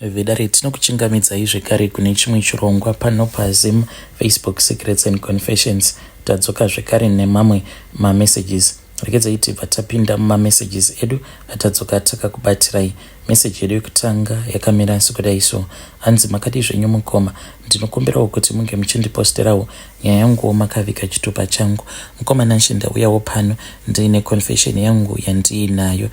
Vedare tinokuchingamidzai zvekare kune chimwe chirongwa pano paZim Facebook Secrets and Confessions. Tadzoka zvekare nemamwe mamessages. Regedzai tibva tapinda mumamessages edu atadzoka takakubatirai. Message yedu yekutanga yakamira sekudai so. Hanzi makati zvenyu mukoma. Ndinokumbirawo kuti munge muchindiposterawo nyaya yangu makavika chitupa changu. Mukoma nanshi ndauyawo pano ndine confession yangu yandiinayo.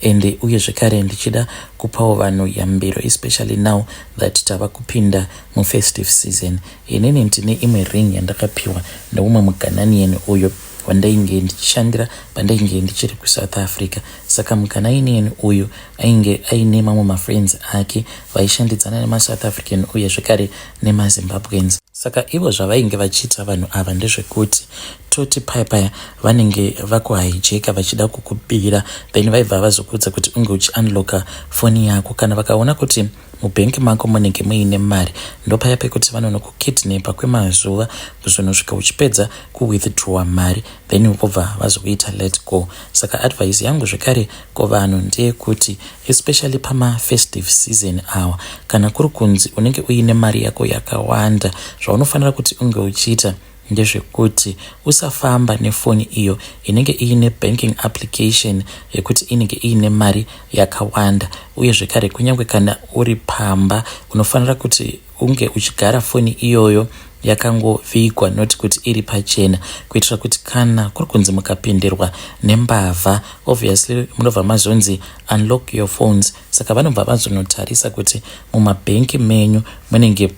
Ende uye zvekare ndichida kupawo vanhu yambiro, especially now that tava kupinda mufestive season. Inini ndine imwe ring yandakapiwa neumwe muGhanaian uyo wandainge ndichishandira pandainge ndichiri kuSouth Africa. Saka muGhanaian uyu ainge aine mamwe mafriends ake vaishandidzana nemaSouth African uye zvekare nemaZimbabweans. Saka ivo zvavainge vachiita vanhu ava ndezvekuti toti paya vanenge vakuhijeka vachida kukubira, then vaibva vazokuudza kuti unge uchiunlocka foni yako. Kana vakaona kuti mubhengi mako munenge muine mari, ndopaya pekuti vanonokukidnapa kwemazuva kuzonosvika uchipedza kuwithdrawa mari, then vobva vazokuita let go. Saka advice yangu zvekare kuvanhu ndeyekuti especially pamafestive season awa, kana kuri kunzi unenge uine mari yako yakawanda, zvaunofanira kuti unge uchiita ndezvekuti usafamba nefoni iyo inenge iine banking application yekuti inenge iine mari yakawanda. Uye zvekare kunyange kana uri pamba unofanira kuti unge uchigara foni iyoyo yakangovigwa, not kuti iri pachena, kuitira kuti kana kuri kunzi mukapindirwa nembavha, obviously munobva mazonzi unlock your phones. Saka vanobva vazonotarisa kuti mumabhenki menyu munenge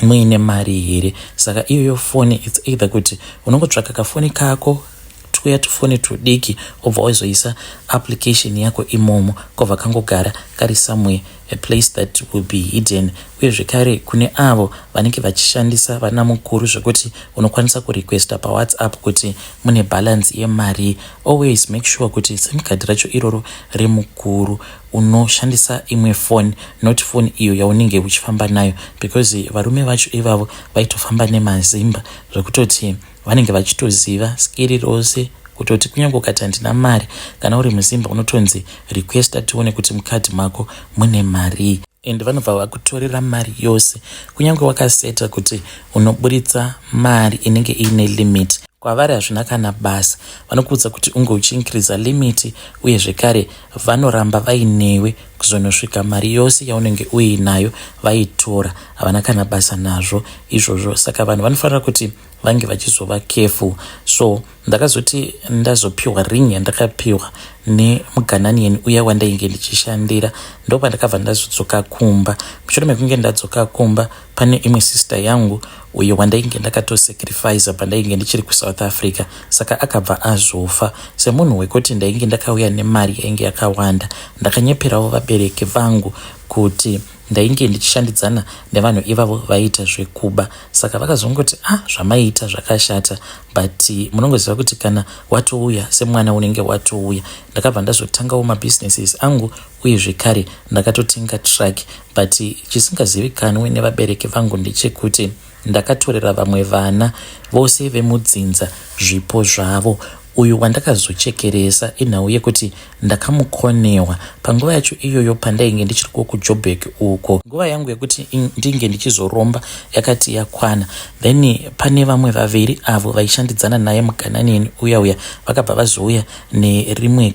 muine mari here. Saka iyoyo foni, it's either kuti unongotsvaka kafoni kako tuya tufoni tudiki obva wazoisa application yako imomo kobva kangogara kari somewhere, a place that will be hidden. Uye zvekare kune avo vanenge vachishandisa vana mukuru zvekuti unokwanisa kurequesta paWhatsApp kuti mune balance yemari, always make sure kuti sim card racho iroro remukuru unoshandisa imwe phone, not phone iyo yaunenge uchifamba nayo, because varume vacho ivavo vaitofamba nemazimba zvekutoti vanenge vachitoziva skiri rose kutoti kunyange ukati handina mari, kana uri muzimba unotonzi requesta tione kuti mukadhi mako mune mari, and vanobva vakutorera mari yose. Kunyange wakaseta kuti unoburitsa mari inenge iine limit, kwavari hazvina kana basa, vanokuudza kuti unge uchiincreasa limit, uye zvekare vanoramba vainewe kuzonosvika mari yose yaunenge uinayo vaitora, havana kana basa nazvo izvozvo. Saka vanhu vanofanira kuti vange vachizova careful. So ndakazoti ndazopiwa ring yandakapiwa nemuGhanaian uya wandainge ndichishandira, ndopa ndakabva ndazodzoka kumba. Mushure mekunge ndadzoka kumba, pane imwe sister yangu uyo wandainge ndakatosacrifice pandainge ndichiri kuSouth Africa, saka akabva azofa. Semunhu wekuti ndainge ndakauya nemari yainge yakawanda, ndakanyeperawo vabereki vangu kuti ndainge ndichishandidzana nevanhu ivavo vaiita zvekuba. Saka vakazongoti zvamaita zvakashata, but munongoziva kuti kana watouya semwana unenge watouya. Ndakabva ndazotangawo mabusinesses angu uye zvekare ndakatotenga truck, but chisingazivikanwe nevabereki vangu ndechekuti ndakatorera vamwe vana vose vemudzinza zvipo zvavo. Uyu wandakazochekeresa inhau yekuti ndakamukonewa panguva yacho iyoyo pandainge ndichiri kuJoburg uko. Nguva yangu yekuti ndinge ndichizoromba yakati yakwana, then pane vamwe vaviri avo vaishandidzana naye muGhanaian uya vakabva vazouya nerimwe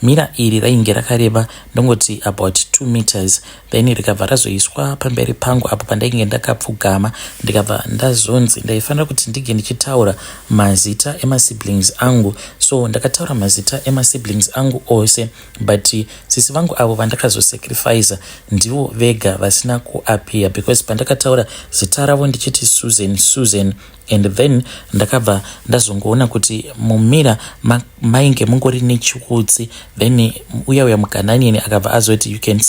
mira iri rainge rakareba ndongoti about 2 meters, then rikabva razoiswa pamberi pangu apo pandainge ndakapfugama. Ndikabva ndazonzi ndaifanira kuti ndige ndichitaura mazita emasiblings angu, so ndakataura mazita emasiblings angu ose, but sisi vangu avo vandakazosacrifice ndivo vega vasina kuappear, because pandakataura zita ravo ndichiti Susan, and then ndakabva ndazongoona kuti mumira mainge mungori nechiutsi, then uya muGhanaian akabva azoti you can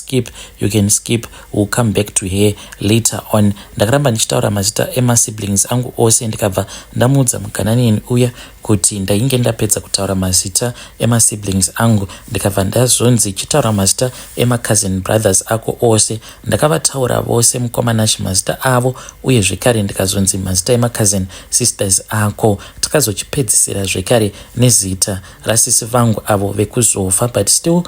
skip, we'll come back to her later on. Ndakaramba ndichitaura mazita emasiblings angu ose, ndikabva ndamuudza muGhanaian uya kuti ndainge ndapedza kutaura mazita emasiblings angu, ndikabva ndazonzi chitaura mazita emacousin brothers ako ose. Ndakavataura vose mukoma nashi mazita avo, uye zvekare ndikazonzi mazita emacousin sisters ako. Takazochipedzisira zvekare nezita rasisi vangu avo vekuzofa, but still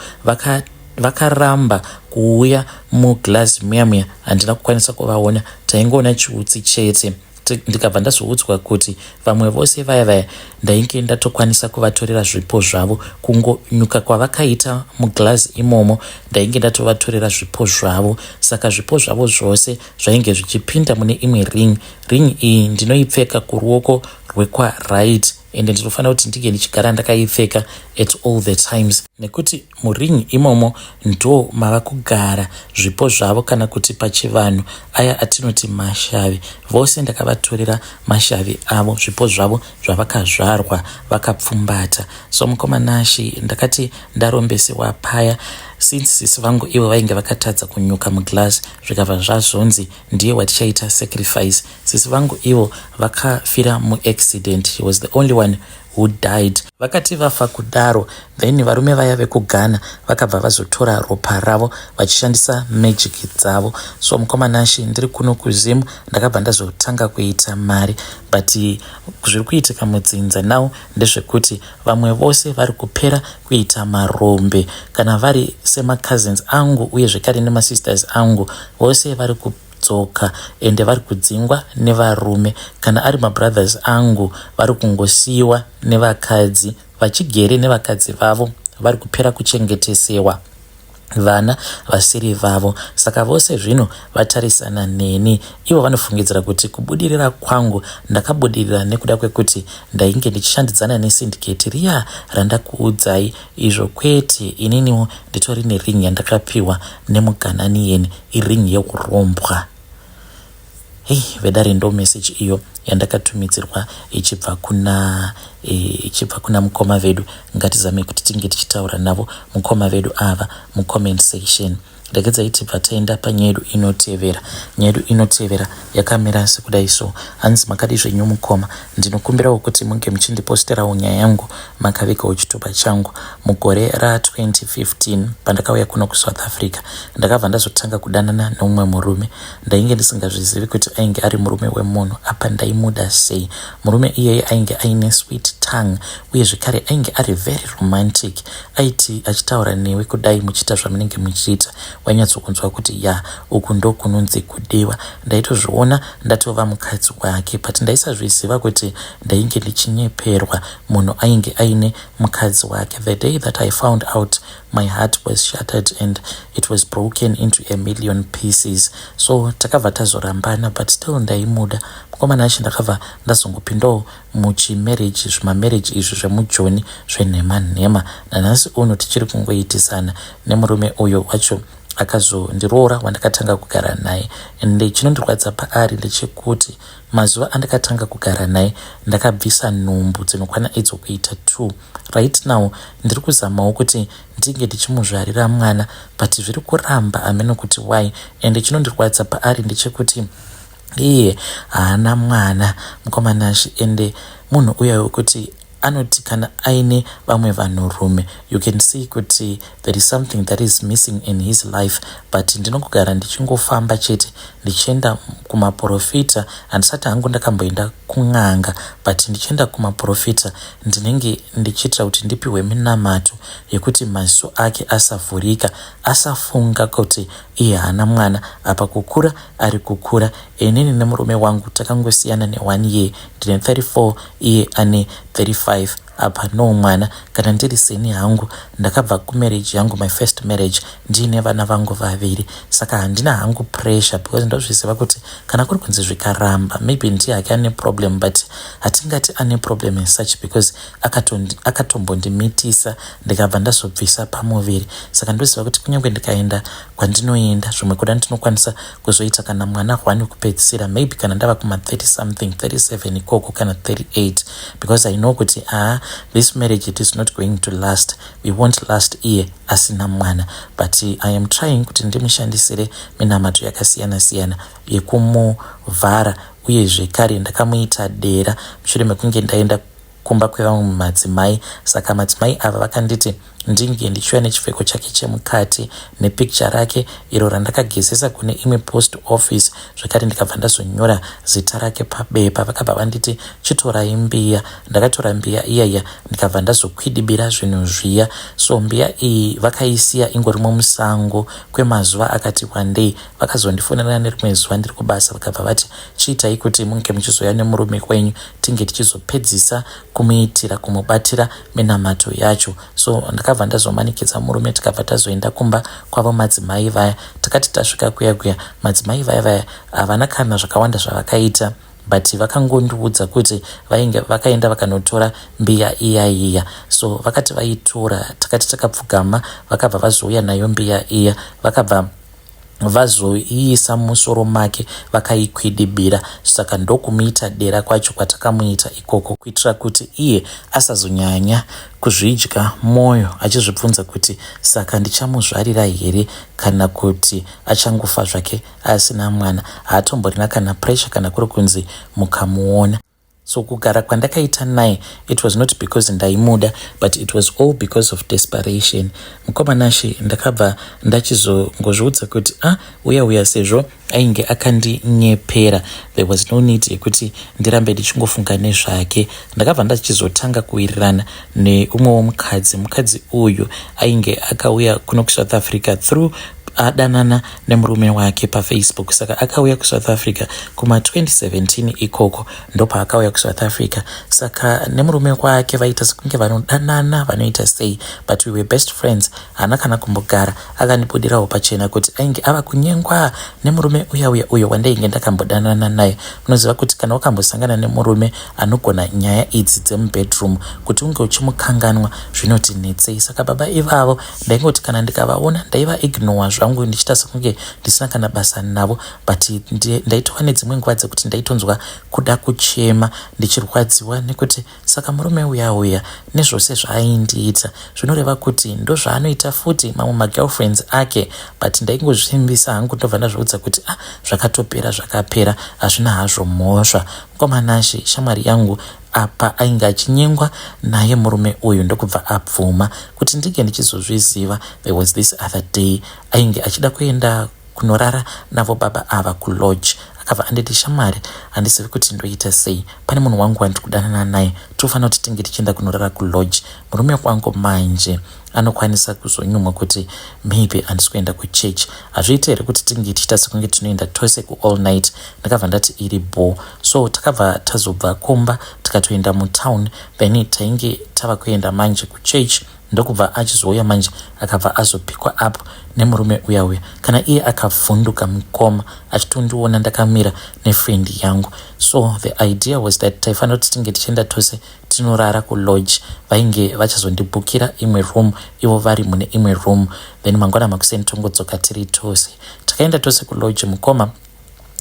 vakaramba kuuya muglasmiamia handina kukwanisa kuvaona, taingoona chiutsi chete. Ndikabva ndazoudzwa kuti vamwe vose vaya ndainge ndatokwanisa kuvatorera zvipo zvavo, kungonyuka kwavakaita muglass imomo ndainge ndatovatorera zvipo zvavo. Saka zvipo zvavo zvose zvainge zvichipinda mune imwe ring iyi ndinoipfeka kuruoko rwekwa-right, ende ndinofanira kuti ndige ndichigara ndakaipfeka at all the times, nekuti muring imomo ndo mava kugara zvipo zvavo, kana kuti pachivanhu aya atinoti mashavi. Vose ndakavatorera mashavi avo, zvipo zvavo zvavakazvarwa vakapfumbata. So mukomanashi ndakati ndarombesewa paya, since sisi vangu ivo vainge vakatadza kunyuka muglass, zvikabva zvazvonzi ndiye watichaita sacrifice. Sisi vangu ivo vakafira muaccident, he was the only one who died. Vakati vafa kudaro, then varume vaya vekughana vakabva vazotora ropa ravo vachishandisa magic dzavo. So mukomanashi ndiri kuno kuzimu ndakabva ndazotanga kuita mari, but zviri kuitika mudzinza now ndezvekuti vamwe vose vari kupera kuita marombe, kana vari semacousins angu uye zvekare nemasisters angu, vose vari kudzoka ende vari kudzingwa nevarume. Kana ari mabrothers angu vari kungosiyiwa nevakadzi, vachigere nevakadzi vavo, vari kupera kuchengetesewa vana vasiri vavo. Saka vose zvino vatarisana neni, ivo vanofungidzira kuti kubudirira kwangu ndakabudirira nekuda kwekuti ndainge ndichishandidzana nesyndicate riya randakuudzai. Izvo kwete, ininiwo nditori nering yandakapiwa nemugananiyeni, iring yekurombwa. Vedare ndo message iyo yandakatumidzirwa ichibva kuna mukoma vedu. Ngatizame kuti tinge tichitaura navo mukoma vedu ava mucomment section. Ndakadza ichibva taenda panyaya yedu inotevera. Nyaya yedu inotevera yakamira sekudai so. Hanzi makadi zvenyu mukoma, ndinokumbirawo kuti munge muchindiposterawo nyaya yangu makavikawo chitupa changu. Mugore ra2015 pandakauya kuno kuSouth Africa, ndakabva ndazotanga kudanana neumwe murume. Ndainge ndisingazvizivi kuti ainge ari murume wemunhu, apa ndaimuda sei. Murume iyeye ainge aine sweet tongue uye zvekare ainge ari very romantic. Aiti achitaura newe kudai muchiita zvamunenge muchiita, wanyatsokunzwa kuti ya uku ndo kunonzi kudiwa. Ndaitozviona ndatova mukadzi wake, but ndaisazviziva kuti ndainge ndichinyeperwa munhu ainge aine mukadzi wake. The day that I found out, my heart was shattered and it was broken into a million pieces. So takabva tazorambana, but still ndaimuda. Mukomana acho ndakabva ndazongopindawo muchimarriage, zvimamarriage izvi zvemujoni zvenhema-nhema. Nanhasi uno tichiri kungoitisana nemurume uyo wacho akazondiroora wandakatanga kugara naye. Ende chinondirwadza paari ndechekuti mazuva andakatanga kugara naye ndakabvisa nhumbu dzinokwana idzo kuita 2. Right now ndiri kuzamawo kuti ndinge ndichimuzvarira mwana, but zviri kuramba ameno kuti why. Ende chinondirwadza paari ndechekuti iye haana mwana mukomanashi, ende munhu uya wekuti anoti kana aine vamwe vanhurume, you can see kuti there is something that is missing in his life. But ndinogara ndichingofamba chete ndichienda kumaprofita, handisati hangu ndakamboenda kun'anga, but ndichienda kumaprofita ndinenge ndichiitira kuti ndipiwe minamato yekuti maziso ake asavhurika, asafunga kuti iye haana mwana. Apa kukura ari kukura. Inini nemurume wangu takangosiyana ne1 year, ndine 34 iye ane 35. Apa no mwana, kana ndiri seni hangu ndakabva kumarriage yangu, my first marriage, ndine vana vangu vaviri. Saka handina hangu pressure, because ndozviziva kuti kana kuri kunzi zvikaramba maybe ndiye hake ane problem, but hatingati ane problem as such because akatombondimitisa ndikabva ndazobvisa pamuviri. Saka ndoziva kuti kunyange ndikaenda kwandinoenda, zvimwe kuda ndinokwanisa kuzoita kana mwana hwani kupedzisira, maybe kana ndava kuma 30 something, 37 ikoko kana 38, because I know kuti this marriage, it is not going to last. We won't last iye asina mwana. But I am trying kuti ndimushandisire minamato yakasiyana-siyana yekumuvhara, uye zvekare ndakamuita dera mushure mekunge ndaenda kumba kwevamwe madzimai. Saka madzimai ava vakanditi ndinge ndichiuya nechipfeko chake chemukati nepicture rake iro randakagezesa kune imwe post office, zvekare ndikabva ndazonyora zita rake pabepa. Vakabva vanditi chitorai mbiya. Ndakatora mbiya iyaya ndikabva ndazokwidibira zvinhu zviya. So mbiya iyi vakaisiya ingorimo musango kwemazuva akati wandei. Vakazondifonera nerimwe zuva ndiri kubasa, vakabva vati chiitai kuti munge muchizoya nemurume kwenyu tinge tichizopedzisa kumuitira kumubatira minamato yacho. So ndakabva ndazomanikidza murume tikabva tazoenda kumba kwavo madzimai vaya. Takati tasvika kuya madzimai vaya havana kana zvakawanda zvavakaita, but vakangondiudza kuti vakaenda vakanotora mbiya iya. So vakati vaitora, takati takapfugama, vakabva vazouya nayo mbiya iya, vakabva vazoiisa mumusoro make vakaikwidibira. Saka ndokumuita dera kwacho kwatakamuita ikoko, kuitira kuti iye asazonyanya kuzvidya mwoyo achizvibvunza kuti saka ndichamuzvarira here kana kuti achangofa zvake asina mwana. Haatomborina kana pressure kana kuri kunzi mukamuona. So kugara kwandakaita naye, it was not because ndaimuda, but it was all because of desperation. Mukomanashi ndakabva ndachizongozviudza kuti uya sezvo ainge akandinyepera, there was no need yekuti ndirambe ndichingofunga nezvake. Ndakabva ndachizotanga kuwirirana neumwewo mukadzi uyu ainge akauya kuno kuSouth Africa through adanana nemurume wake paFacebook. Saka akauya kuSouth Africa kuma 2017 ikoko ndopa akauya kuSouth Africa. Saka nemurume wake vaita sekunge vanodanana vanoita sei, but we were best friends. Hana kana kumbogara akandibudirawo pachena kuti ainge ava kunyengwa nemurume uyo wandainge ndakambodanana naye. Unoziva kuti kana wakambosangana nemurume anogona nyaya idzi dzemubedroom kuti unge uchimukanganwa zvinotinetsei. Saka baba ivavo ndaingoti kana ndikavaona ndaiva ignore zvangu ndichita sekunge ndisina kana basa navo, but ndaitova nedzimwe nguva dzekuti ndaitonzwa kuda kuchema ndichirwadziwa nekuti saka murume uya nezvose zvaaindiita zvinoreva kuti ndo zvaanoita futi mamwe magirlfriends ake, but ndaingozvimbisa hangu ndobva ndazviudza kuti zvakatopera zvakapera, hazvina hazvo mhosva. Mukomanashi shamwari yangu apa ainge achinyengwa naye murume uyu ndokubva abvuma kuti ndinge ndichizozviziva. There was this other day ainge achida kuenda kunorara navo baba ava kulodge. Akabva anditi shamwari, handizivi kuti ndoita sei, pane munhu wangu wandiri kudanana naye, tofanira kuti tinge tichienda kunorara kulodge. Murume wangu manje anokwanisa kuzonyumwa kuti maybe handisi kuenda kuchechi. Hazviita here kuti tinge tichita sekunge tinoenda tose kuall night. Ndakabva ndati iri bore. So takabva tazobva kumba tikatoenda mutown, then tainge tava kuenda manje kuchechi. Ndokubva achizouya manje akabva azopikwa up nemurume uya kana iye akavhunduka mukoma achitondiona ndakamira nefriend yangu. So the idea was that taifanira kuti tinge tichienda tose tinorara kulodge. Vainge vachazondibhukira imwe room ivo vari mune imwe room, then mangwana makuseni tongodzoka tiri tose. Takaenda tose kulodge. Mukoma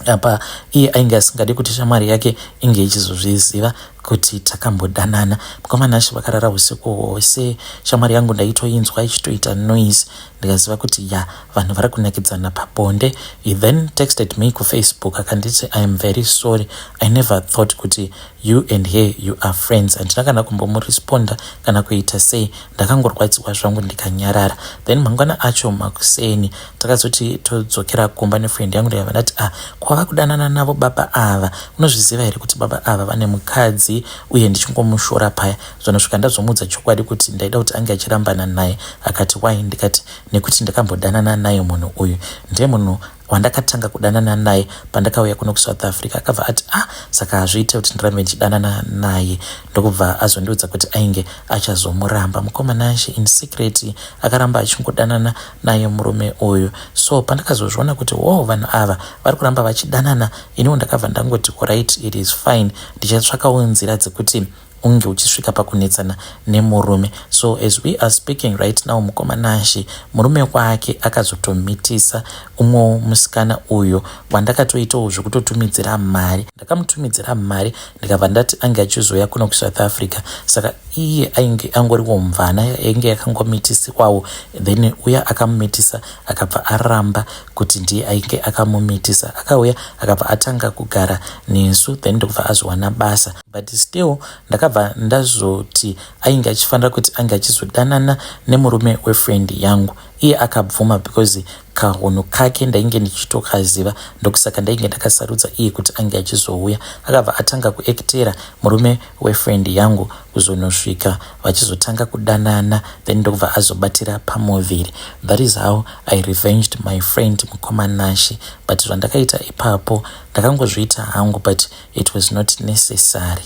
apa iye ainge asingadi kuti shamwari yake inge ichizozviziva kuti takambodanana. Mukomanashi vakarara usiku hwose. Shamwari yangu ndaitoinzwa ichitoita noise, ndikaziva kuti vanhu vari kunakidzana pabonde. He then texted me kuFacebook akanditi I am very sorry, I never thought kuti you and her you are friends. Handina kana kumbomuresponda kana kuita sei, ndakangorwadziwa zvangu ndikanyarara. Then mangwana acho makuseni takazoti todzokera kumba nefriend yangu ndikabva ndati kwava kudanana navo baba ava, unozviziva here kuti baba ava vane mukadzi uye ndichingomushora paya. Zvanosvika ndazomudza chokwadi kuti ndaida kuti ange achirambana naye. Akati why? Ndikati nekuti ndakambodanana naye munhu uyu, ndiye munhu wandakatanga kudanana naye pandakauya kuno kuSouth Africa. Akabva ati saka hazviite kuti ndirambe ndichidanana naye. Ndokubva azondiudza kuti ainge achazomuramba. Mukomanashi in secret akaramba achingodanana naye murume uyu. So pandakazozviona kuti vanhu ava vari kuramba vachidanana, iniwo ndakabva ndangoti alright, it is fine, ndichatsvakawo nzira dzekuti unge uchisvika pakunetsana nemurume. So as we are speaking right now, mukomanashi murume wake akazotomitisa umwe musikana uyo wandakatoitawo zvekutotumidzira mari. Ndakamutumidzira mari ndikabva ndati ange achizoya kuno kuSouth Africa. Saka iye ainge angoriwo mvana ainge akangomitisiwawo, then uya akamumitisa akabva aramba kuti ndiye ainge akamumitisa. Akauya akabva atanga kugara nesu, then ndokubva azowana basa, but still ndakabva ndakabva ndazoti ainge achifanira kuti ange achizodanana nemurume wefriend yangu. Iye akabvuma because kahunu kake ndainge ndichitokaziva, ndokusaka ndainge ndakasarudza iye kuti ange achizouya. Akabva atanga kuektera murume wefriend yangu kuzonosvika vachizotanga kudanana, then ndokubva azobatira pamovhiri. That is how I revenged my friend mukoma Nashi. But zvandakaita ipapo ndakangozviita hangu, but it was not necessary.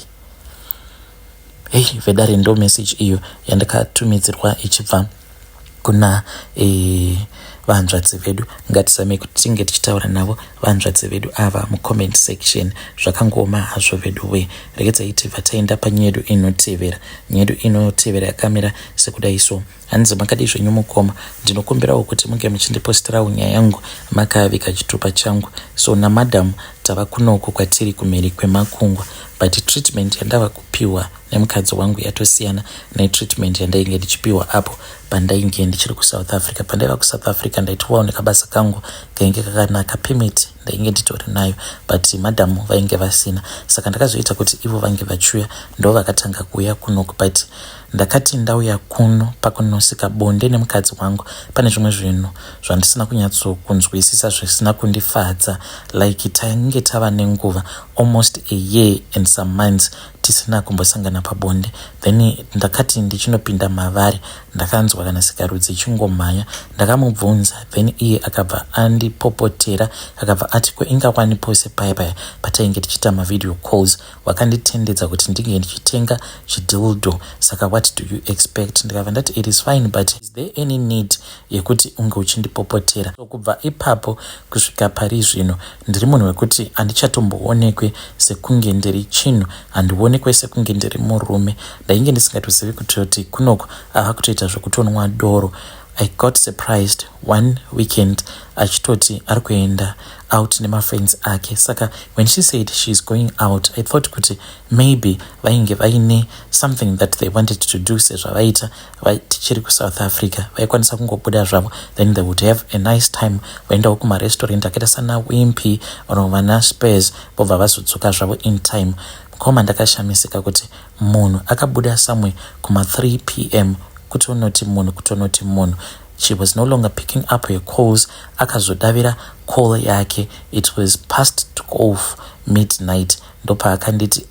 Hey, vedare ndo message iyo yandakatumidzirwa ichibva kuna vanzvadzi vedu. Ngatisame kuti tinge tichitaura navo vanzvadzi vedu ava mucomment section. Zvakangoma hazvo vedu we. Regedzai tibva taenda panyedu inotevera. Nyedu inotevera yakamira sekudai so. Hanzi makadi zvenyu mukoma, ndinokumbirawo kuti munge muchindipostirawo nyaya yangu makavika chitupa changu. So namadam tava kunoko kwatiri kumhiri kwemakungwa, but treatment yandava kupiwa nemukadzi wangu yatosiyana netreatment yandainge ndichipiwa apo pandainge ndichiri kuSouth Africa. Pandaiva kuSouth Africa ndaitiwawo nekabasa kangu kainge kakanaka, permit ndainge nditori nayo, but madam vainge vasina. Saka ndakazoita kuti ivo vange vachiuya ndo vakatanga kuuya kunoko, but ndakati ndauya kuno pakunosika bonde nemukadzi wangu pane zvimwe zvinhu zvandisina kunyatsokunzwisisa, zvisina kundifadza. Like tainge tava nenguva almost a year and some months tisina kumbosangana pabonde. Then ndakati ndichinopinda mavari ndakanzwa kana sikarudzi ichingomhanya. Ndakamubvunza, then iye akabva andipopotera akabva ati ko ingawani pose paya patainge tichiita mavideo calls. Wakanditendedza kuti ndinge ndichitenga chidildo. Saka what do you expect? Ndikabva ndati it is fine, but is there any need yekuti unge uchindipopotera? So kubva ipapo kusvika pari zvino ndiri munhu wekuti handichatomboonekwe sekunge ndiri chinhu, handionekwe sekunge ndiri murume. Ndainge ndisingatozivi kuti kunoko ava kutoita zvokutonwa doro. I got surprised one weekend achitoti ari kuenda out nema friends ake. Saka when she said she's going out, I thought kuti maybe vainge vaine something that they wanted to do sezvavaita tichiri kuSouth Africa. Vaikwanisa kungobuda zvavo, then they would have a nice time. Vaendawo kumarestaurant akaita sana Wimpy or vana Spurs, bobva vazodzoka zvavo in time. Koma ndakashamisika kuti munhu akabuda samwe kuma 3 p.m. kutonoti munhu. She was no longer picking up her calls. Akazodavira call yake, it was past 12 midnight. Ndopa akanditi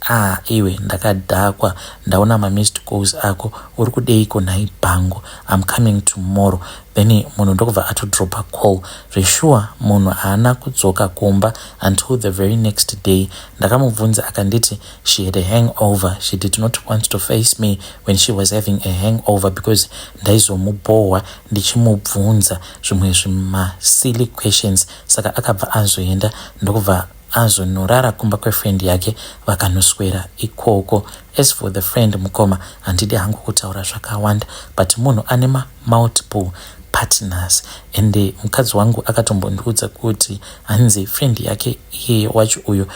iwe ndakadhakwa, ndaona ma-missed calls ako, uri kudeiko nhai Bhango, I'm coming tomorrow. Then munhu ndokubva atodropa call. Zveshuwa munhu haana kudzoka kumba until the very next day. Ndakamubvunza akanditi she had a hangover. She did not want to face me when she was having a hangover because ndaizomubohwa ndichimubvunza zvimwe silly questions. Saka akabva azoenda ndokubva azonorara kumba kwefriend yake vakanoswera ikoko. As for the friend mukoma, handidi hangu kutaura zvakawanda, but munhu ane multiple partners. And mukadzi wangu akatombondiudza kuti hanzi friend yake iye wacho uyo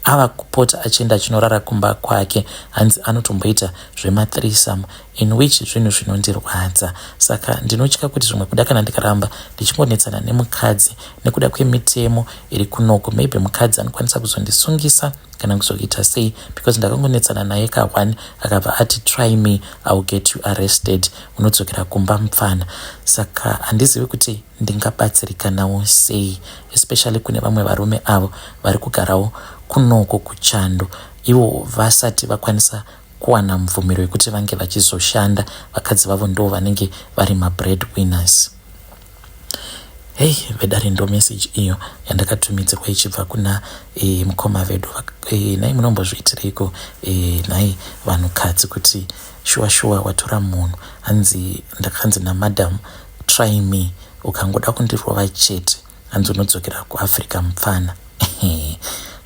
ava kupota achienda achinorara kumba kwake, hanzi anotomboita zvema-threesome, in which zvinhu zvinondirwadza. Saka ndinotya kuti zvimwe kuda kana ndikaramba ndichingonetsana nemukadzi nekuda kwemitemo iri kunoko, maybe mukadzi anokwanisa kuzondisungisa kana kuzoita sei, because ndakangonetsana naye ka1 akabva ati try me, I'll get you arrested, unodzokera kumba mupfana. Saka handizivi kuti ndingabatsirikanawo sei, especially kune vamwe varume avo vari kugarawo kunoko kuchando, ivo vasati vakwanisa kuwana mvumiro yekuti vange vachizoshanda. Vakadzi vavo ndo vanenge vari ma-breadwinners. Hey, vedare ndo message iyo yandakatumidzirwa ichibva kuna mukoma vedu. Nai munombozviitireko nai vanhukadzi kuti shuwa watora munhu, ndakanzi namadam try me, ukangoda kundirova chete hanzi unodzokera kuAfrica mupfana.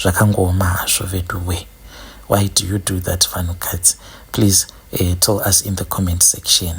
Zvakangoma hazvo vedu we. Why do you do that vanhukadzi? Please tell us in the comment section.